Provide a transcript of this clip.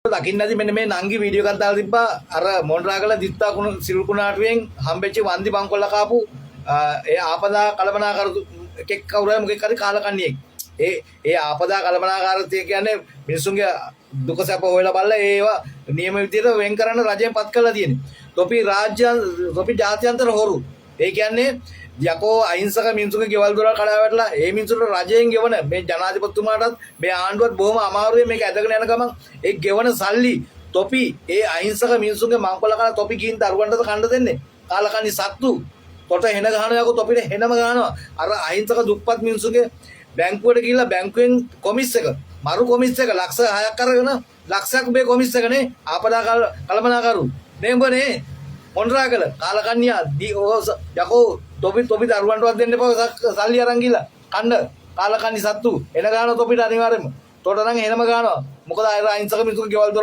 දකින්නදී මෙන්න මේ නංගි වීඩියෝ එකක් දාලා තිබ්බා අර මොණරාගල දිත්තා කුණු සිල් කුණාටුවෙන් හම්බෙච්ච වන්දි බංකොල්ල කාපු ඒ ආපදා කලබනාකරු එකෙක් කවුරු හරි මොකෙක් හරි කාලකන්ණියෙක් ඒ ආපදා කලබනාකාරත්වය කියන්නේ මිනිසුන්ගේ දුක සැප හොයලා බලලා ඒවා නියම විදිහට වෙන් කරන්න රජයෙන් පත් කරලා තියෙනවා. තොපි ජාත්‍යන්තර හොරු. ඒ කියන්නේ යකෝ අහිංසක මිනිසුන්ගේ ගෙවල් දොරවල් කඩා වැටලා ඒ මිනිසුන්ට රජයෙන් ගෙවන මේ ජනාධිපතිතුමාටත් මේ ආණ්ඩුවත් බොහොම අමාරුවේ මේක ඇදගෙන යන ගමන් ඒ ගෙවන සල්ලි තොපි ඒ අහිංසක මිනිසුන්ගේ මංකොල්ල කන තොපි ගිහින් දරුවන්ට කන්න දෙන්නේ කාලකන්ණි සත්තු කොට හෙන ගහනවා යකෝ තොපිට හෙනම ගහනවා අර අහිංසක දුප්පත් මිනිසුන්ගේ බැංකුවට ගිහිල්ලා බැංකුවෙන් කොමිස් එක මරු කොමිස් එක ලක්ෂ 6ක් අරගෙන ලක්ෂයක් මේ කොමිස් එකනේ ආපදා කලබනාකරු නෙඹනේ මොණරාගල කාලකන්ණියා යකෝ තොපි දරුවන්ටවත් දෙන්න එපා සල්ලි අරන් ගිහලා කන්න කාලකන්ණි සත්තු එන ගාන තොපිට අනිවාර්යෙන්ම තොට නම් එනම ගානවා මොකද අර අහිංසක මිනිස්සුගේ ගෙවල්